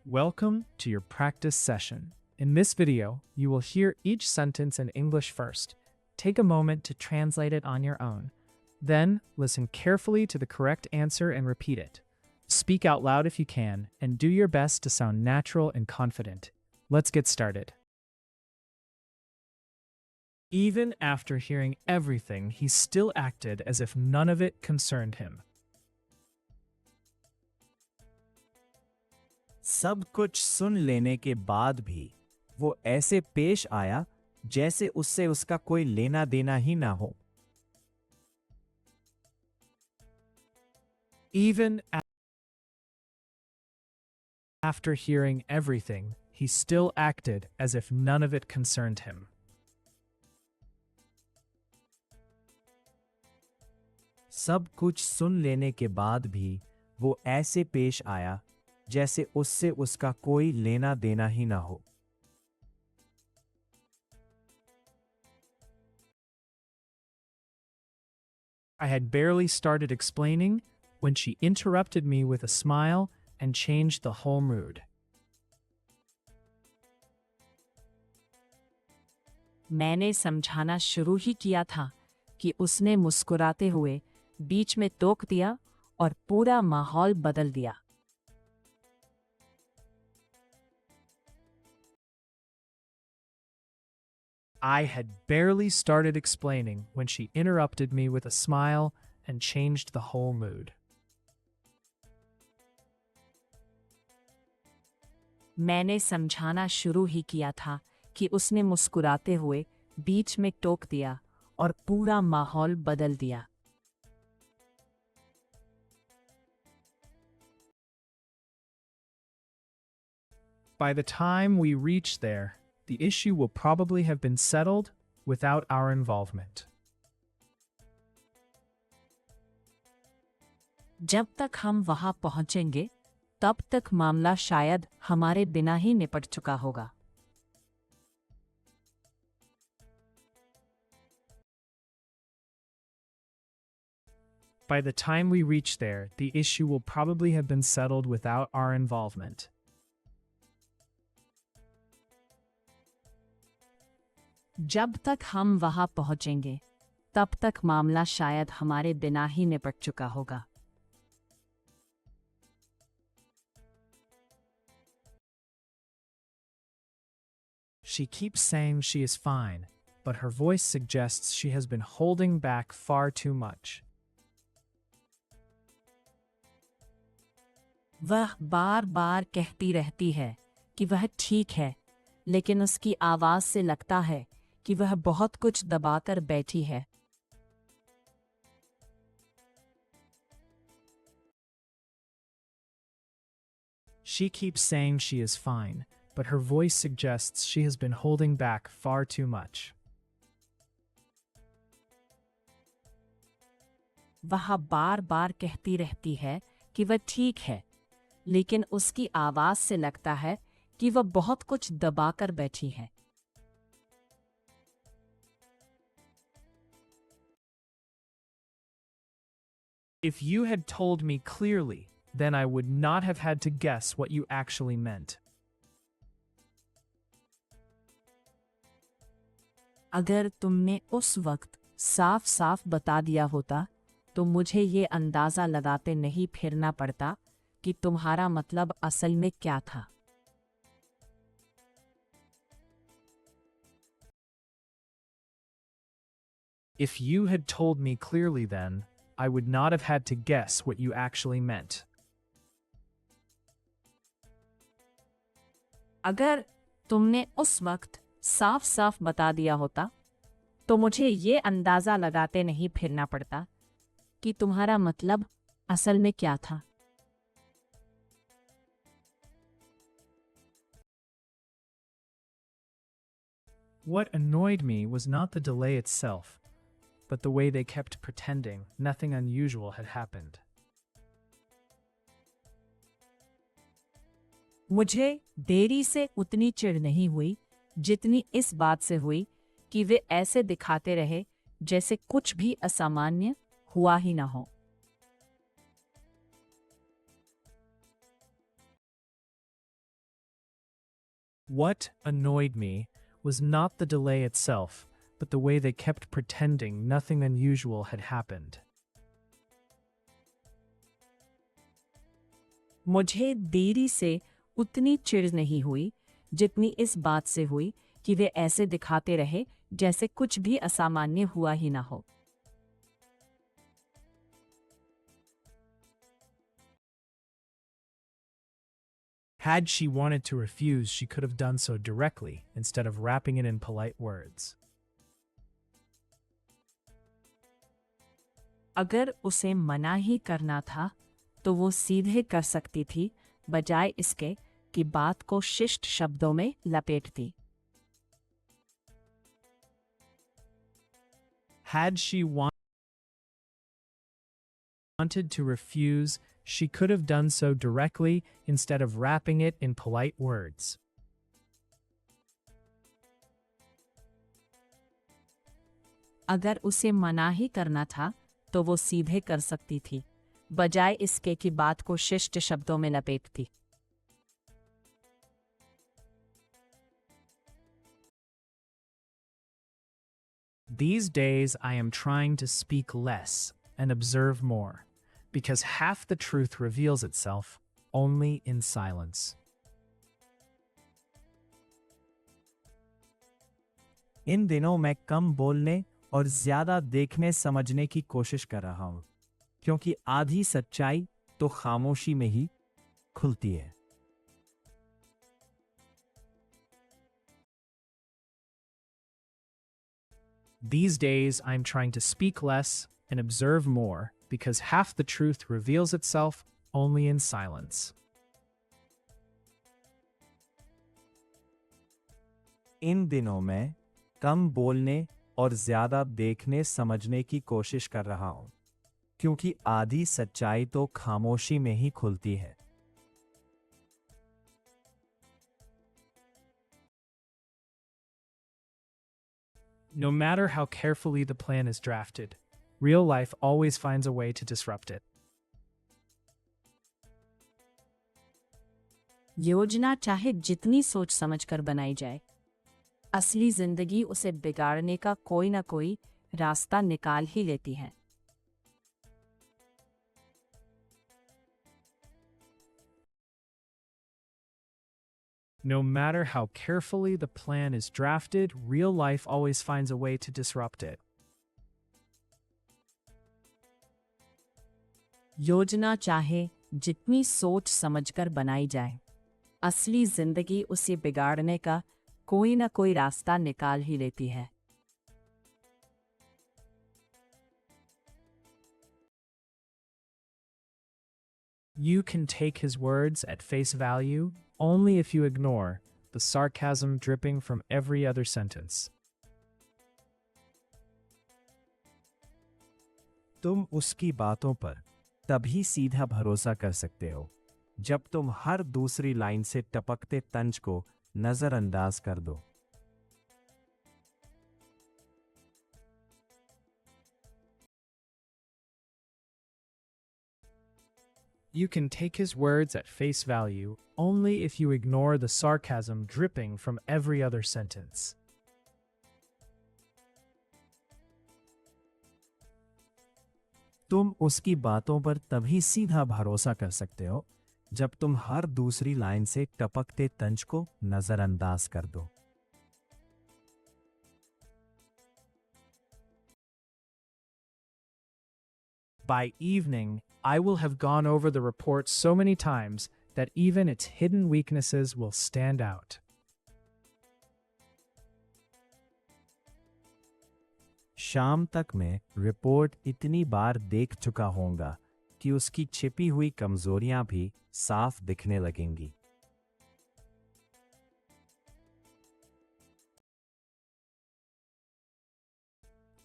Welcome to your practice session. In this video, you will hear each sentence in English first. Take a moment to translate it on your own. Then, listen carefully to the correct answer and repeat it. Speak out loud if you can, and do your best to sound natural and confident. Let's get started. Even after hearing everything, he still acted as if none of it concerned him. सब कुछ सुन लेने के बाद भी वो ऐसे पेश आया जैसे उससे उसका कोई लेना देना ही ना हो। Even after hearing everything, he still acted as if none of it concerned him. सब कुछ सुन लेने के बाद भी वो ऐसे पेश आया जैसे उससे उसका कोई लेना देना ही ना हो। I had barely started explaining when she interrupted me with a smile and changed the whole mood. मैंने समझाना शुरू ही किया था कि उसने मुस्कुराते हुए बीच में टोक दिया और पूरा माहौल बदल दिया। I had barely started explaining when she interrupted me with a smile and changed the whole mood. मैंने समझाना शुरू ही किया था कि उसने मुस्कुराते हुए बीच में टोक दिया और पूरा माहौल बदल दिया। By the time we reach there, the issue will probably have been settled without our involvement. जब तक हम वहां पहुंचेंगे, तब तक मामला शायद हमारे बिना ही निपट चुका होगा। By the time we reach there, the issue will probably have been settled without our involvement. जब तक हम वहां पहुंचेंगे, तब तक मामला शायद हमारे बिना ही निपट चुका होगा। She keeps saying she is fine, but her voice suggests she has been holding back far too much. वह बार बार कहती रहती है कि वह ठीक है, लेकिन उसकी आवाज से लगता है कि वह बहुत कुछ दबाकर बैठी है। She keeps saying she is fine, but her voice suggests she has been holding back far too much. वह बार बार कहती रहती है कि वह ठीक है, लेकिन उसकी आवाज से लगता है कि वह बहुत कुछ दबाकर बैठी है। If you had told me clearly, then I would not have had to guess what you actually meant. अगर तुमने उस वक्त साफ साफ बता दिया होता, तो मुझे ये अंदाजा लगाते नहीं फिरना पड़ता कि तुम्हारा मतलब असल में क्या था। If you had told me clearly then, I would not have had to guess what you actually meant. अगर तुमने उस वक्त साफ साफ बता दिया होता, तो मुझे ये अंदाजा लगाते नहीं फिरना पड़ता कि तुम्हारा मतलब असल में क्या था। What annoyed me was not the delay itself, but the way they kept pretending nothing unusual had happened. मुझे देरी से उतनी चिढ़ नहीं हुई जितनी इस बात से हुई कि वे ऐसे दिखाते रहे जैसे कुछ भी असामान्य हुआ ही ना हो। What annoyed me was not the delay itself, but the way they kept pretending nothing unusual had happened. मुझे देरी से उतनी चिढ़ नहीं हुई जितनी इस बात से हुई कि वे ऐसे दिखाते रहे जैसे कुछ भी असामान्य हुआ ही ना हो। Had she wanted to refuse, she could have done so directly instead of wrapping it in polite words. अगर उसे मना ही करना था तो वो सीधे कर सकती थी बजाय इसके कि बात को शिष्ट शब्दों में लपेटती। Had she wanted to refuse, she could have done so directly instead of wrapping it in polite words. अगर उसे मना ही करना था तो वो सीधे कर सकती थी बजाय इसके कि बात को शिष्ट शब्दों में लपेटती। These days I am trying to speak less and observe more, because half the truth reveals itself only in silence. इन दिनों मैं कम बोलने और ज्यादा देखने समझने की कोशिश कर रहा हूं, क्योंकि आधी सच्चाई तो खामोशी में ही खुलती है। These days I'm trying to speak less and observe more, because half the truth reveals itself only in silence. इन दिनों मैं कम बोलने और ज्यादा देखने समझने की कोशिश कर रहा हूं, क्योंकि आधी सच्चाई तो खामोशी में ही खुलती है। No matter how carefully the plan is drafted, real life always finds a way to disrupt it. योजना चाहे जितनी सोच समझकर बनाई जाए, असली जिंदगी उसे बिगाड़ने का कोई ना कोई रास्ता निकाल ही लेती है। No matter how carefully the plan is drafted, real life always finds a way to disrupt it. योजना चाहे जितनी सोच समझकर बनाई जाए, असली जिंदगी उसे बिगाड़ने का कोई ना कोई रास्ता निकाल ही लेती है। You can take his words at face value only if you ignore the sarcasm dripping from every other sentence. तुम उसकी बातों पर तभी सीधा भरोसा कर सकते हो जब तुम हर दूसरी लाइन से टपकते तंज को नजरअंदाज कर दो। You can take his words at face value only if you ignore the sarcasm dripping from every other sentence. तुम उसकी बातों पर तभी सीधा भरोसा कर सकते हो जब तुम हर दूसरी लाइन से टपकते तंज को नजरअंदाज कर दो। By evening, I will have gone over the report so many times that even its hidden weaknesses will stand out. शाम तक मैं रिपोर्ट इतनी बार देख चुका होऊंगा कि उसकी छिपी हुई कमजोरियां भी साफ दिखने लगेंगी।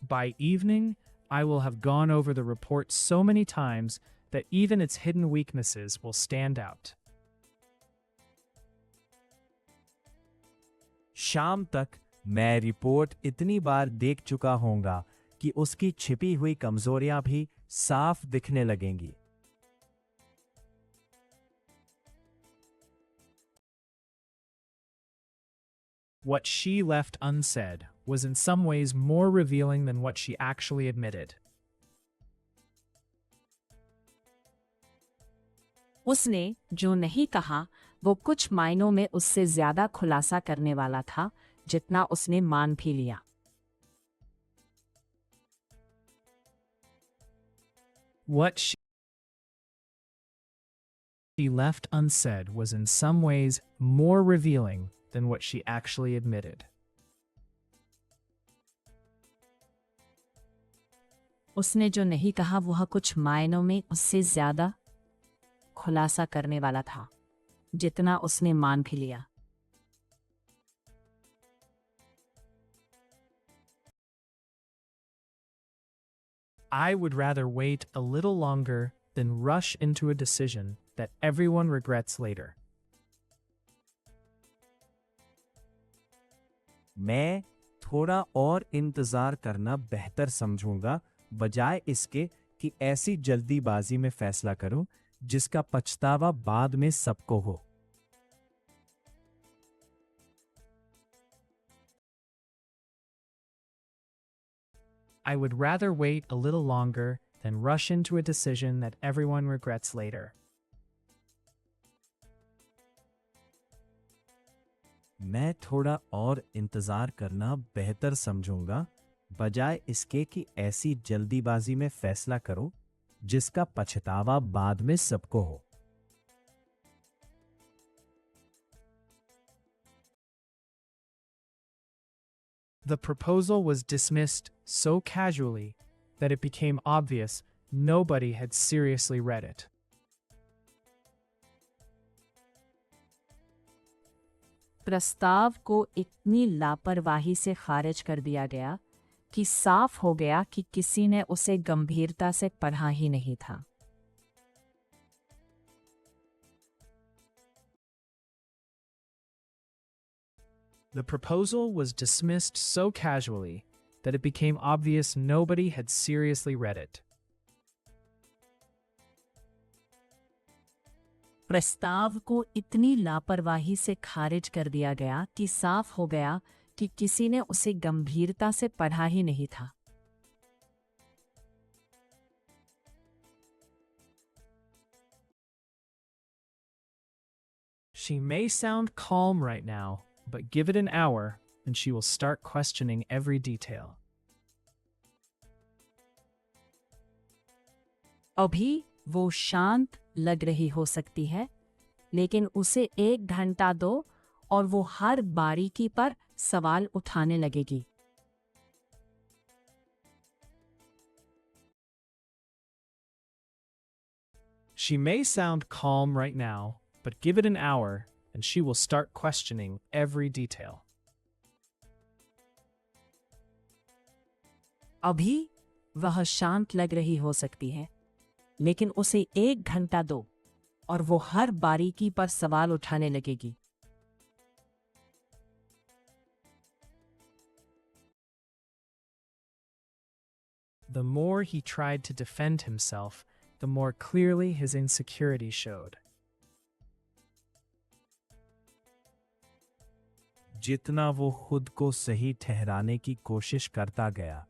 By evening, I will have gone over the report so many times that even its hidden weaknesses will stand out. शाम तक मैं रिपोर्ट इतनी बार देख चुका होऊंगा कि उसकी छिपी हुई कमजोरियां भी साफ दिखने लगेंगी। What she left unsaid was in some ways more revealing than what she actually admitted. उसने जो नहीं कहा वो कुछ मायनों में उससे ज्यादा खुलासा करने वाला था जितना उसने मान भी लिया। What she left unsaid was in some ways more revealing than what she actually admitted. उसने जो नहीं कहा वह कुछ मायनों में उससे ज्यादा खुलासा करने वाला था जितना उसने मान भी लिया। I would rather wait a little longer than rush into a decision that everyone regrets later. मैं थोड़ा और इंतजार करना बेहतर समझूंगा बजाय इसके कि ऐसी जल्दीबाजी में फैसला करूं जिसका पछतावा बाद में सबको हो। I would rather wait a little longer than rush into a decision that everyone regrets later. मैं थोड़ा और इंतजार करना बेहतर समझूंगा बजाय इसके कि ऐसी जल्दीबाजी में फैसला करो जिसका पछतावा बाद में सबको हो। The proposal was dismissed so casually that it became obvious nobody had seriously read it. प्रस्ताव को इतनी लापरवाही से खारिज कर दिया गया कि साफ हो गया कि किसी ने उसे गंभीरता से पढ़ा ही नहीं था। The proposal was dismissed so casually that it became obvious nobody had seriously read it. प्रस्ताव को इतनी लापरवाही से खारिज कर दिया गया कि साफ हो गया कि किसी ने उसे गंभीरता से पढ़ा ही नहीं था। She may sound calm right now, but give it an hour and she will start questioning every detail. अभी वो शांत लग रही हो सकती है, लेकिन उसे 1 घंटा दो और वो हर बारीकी पर सवाल उठाने लगेगी। She may sound calm right now, but give it an hour and she will start questioning every detail. अभी वह शांत लग रही हो सकती है, लेकिन उसे 1 घंटा दो और वो हर बारीकी पर सवाल उठाने लगेगी। The more he tried to defend himself, the more clearly his insecurity showed. जितना वो खुद को सही ठहराने की कोशिश करता गया,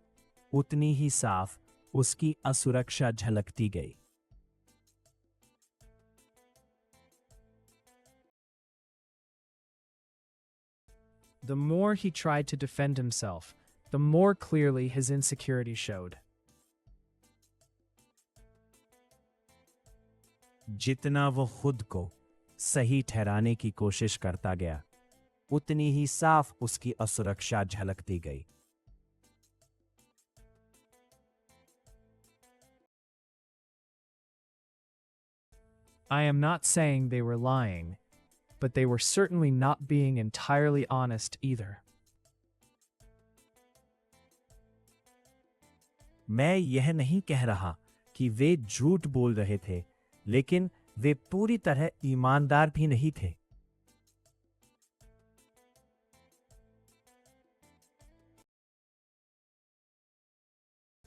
उतनी ही साफ उसकी असुरक्षा झलकती गई। The more he tried to defend himself, the more clearly his insecurity showed. जितना वो खुद को सही ठहराने की कोशिश करता गया, उतनी ही साफ उसकी असुरक्षा झलकती गई। I am not saying they were lying, but they were certainly not being entirely honest either. मैं यह नहीं कह रहा कि वे झूठ बोल रहे थे, लेकिन वे पूरी तरह ईमानदार भी नहीं थे।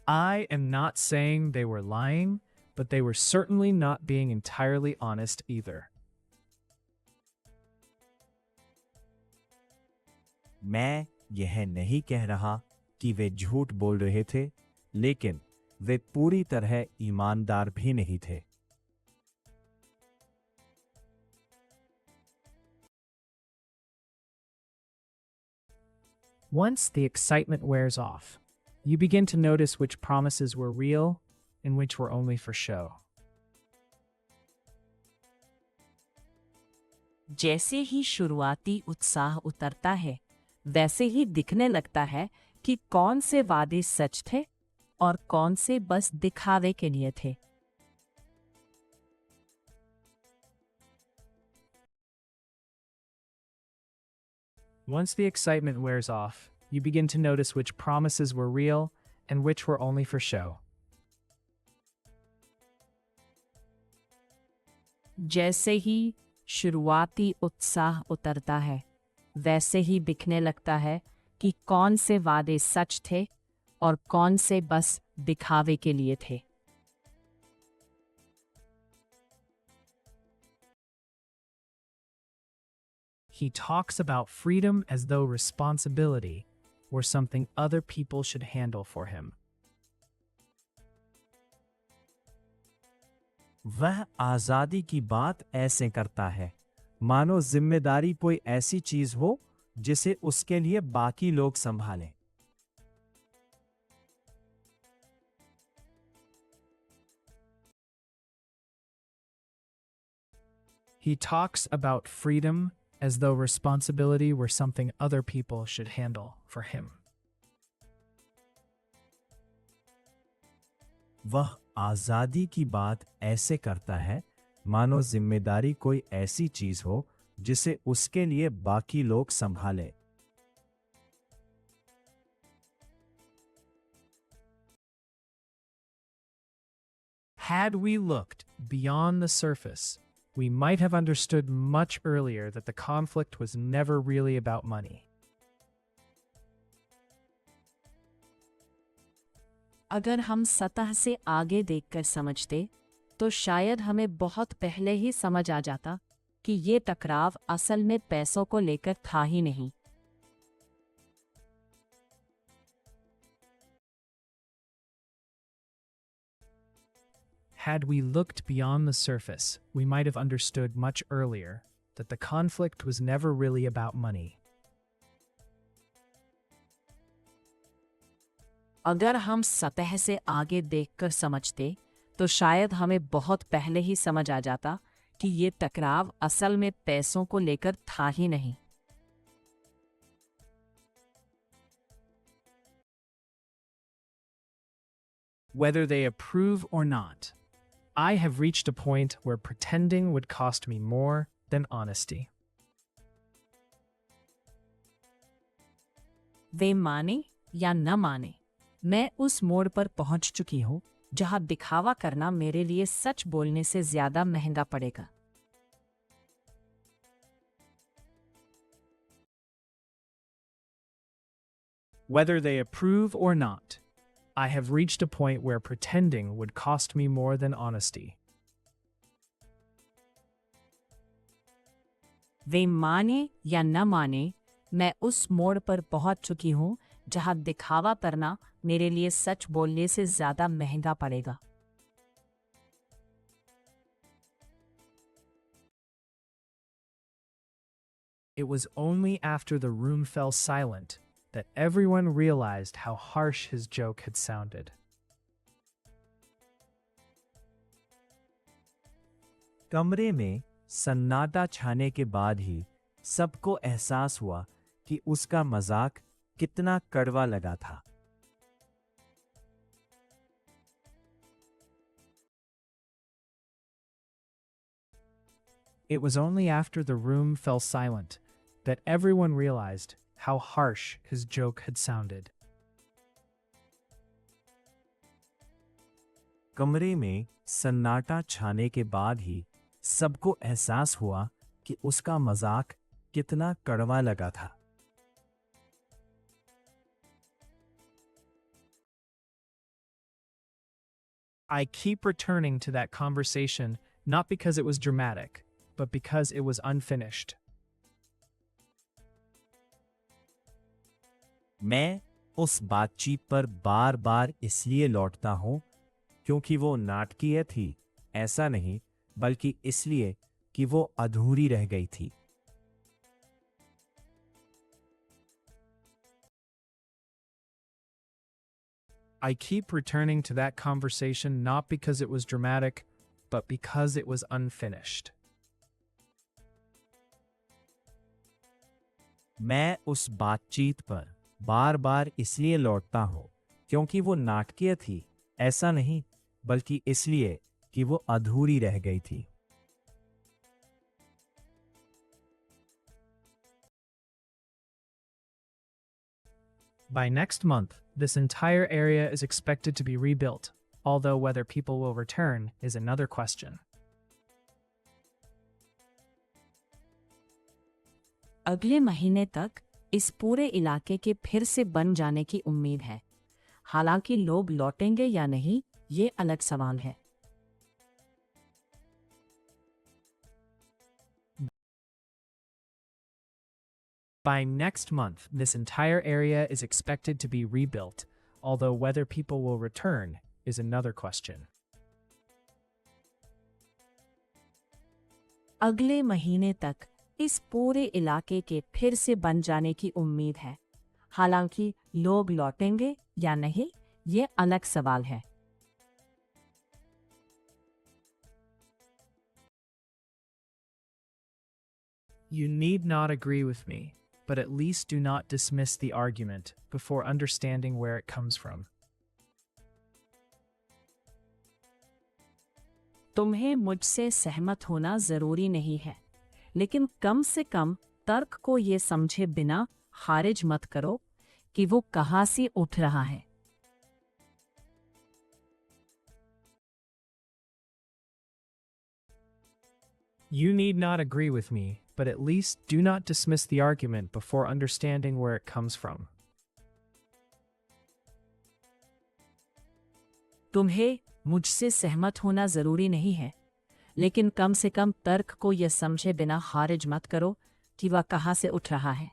I am not saying they were lying, but they were certainly not being entirely honest either. मैं यह नहीं कह रहा कि वे झूठ बोल रहे थे, लेकिन वे पूरी तरह ईमानदार भी नहीं थे। Once the excitement wears off, you begin to notice which promises were real and which were only for show. जैसे ही शुरुआती उत्साह उतरता है, वैसे ही दिखने लगता है कि कौन से वादे सच थे और कौन से बस दिखावे के लिए थे। Once the excitement wears off, you begin to notice which promises were real and which were only for show. जैसे ही शुरुआती उत्साह उतरता है, वैसे ही दिखने लगता है कि कौन से वादे सच थे और कौन से बस दिखावे के लिए थे। He talks about freedom as though responsibility were something other people should handle for him. वह आजादी की बात ऐसे करता है मानो जिम्मेदारी कोई ऐसी चीज हो जिसे उसके लिए बाकी लोग संभालें। He talks about freedom as though responsibility were something other people should handle for him. वह आजादी की बात ऐसे करता है मानो जिम्मेदारी कोई ऐसी चीज हो जिसे उसके लिए बाकी लोग संभाले। Had we looked beyond the surface, we might have understood much earlier that the conflict was never really about money. अगर हम सतह से आगे देखकर समझते, तो शायद हमें बहुत पहले ही समझ आ जाता कि ये टकराव असल में पैसों को लेकर था ही नहीं। Had we looked beyond the surface, we might have understood much earlier that the conflict was never really about money. अगर हम सतह से आगे देखकर समझते, तो शायद हमें बहुत पहले ही समझ आ जाता कि ये टकराव असल में पैसों को लेकर था ही नहीं। Whether they approve or not, I have reached a point where pretending would cost me more than honesty. वे माने या न माने, मैं उस मोड़ पर पहुंच चुकी हूं जहां दिखावा करना मेरे लिए सच बोलने से ज्यादा महंगा पड़ेगा। Whether they approve or not, I have reached a point where pretending would cost me more than honesty. वे माने या न माने, मैं उस मोड़ पर पहुंच चुकी हूं जहां दिखावा करना मेरे लिए सच बोलने से ज्यादा महंगा पड़ेगा। It was only after the room fell silent that everyone realized how harsh his joke had sounded. कमरे में सन्नाटा छाने के बाद ही सबको एहसास हुआ कि उसका मजाक कितना कड़वा लगा था। It was only after the room fell silent that everyone realized how harsh his joke had sounded. कमरे में सन्नाटा छाने के बाद ही सबको एहसास हुआ कि उसका मजाक कितना कड़वा लगा था। I keep returning to that conversation not because it was dramatic, but because it was unfinished. मैं उस बातचीत पर बार बार इसलिए लौटता हूं क्योंकि वो नाटकीय थी, ऐसा नहीं बल्कि इसलिए कि वो अधूरी रह गई थी। I keep returning to that conversation not because it was dramatic, but because it was unfinished. मैं उस बातचीत पर बार बार इसलिए लौटता हूं क्योंकि वो नाटकीय थी, ऐसा नहीं बल्कि इसलिए कि वो अधूरी रह गई थी। By next month, this entire area is expected to be rebuilt, although whether people will return is another question. अगले महीने तक इस पूरे इलाके के फिर से बन जाने की उम्मीद है। हालांकि लोग लौटेंगे या नहीं, ये अलग सवाल है। By next month, this entire area is expected to be rebuilt, although whether people will return is another question. अगले महीने तक इस पूरे इलाके के फिर से बन जाने की उम्मीद है। हालांकि लोग लौटेंगे या नहीं, ये अलग सवाल है। You need not agree with me, but at least do not dismiss the argument before understanding where it comes from. तुम्हें मुझसे सहमत होना जरूरी नहीं है, लेकिन कम से कम तर्क को ये समझे बिना खारिज मत करो कि वो कहाँ से उठ रहा है। You need not agree with me, but at least do not dismiss the argument before understanding where it comes from. तुम्हें मुझसे सहमत होना जरूरी नहीं है, लेकिन कम से कम तर्क को यह समझे बिना खारिज मत करो कि वह कहाँ से उठ रहा है।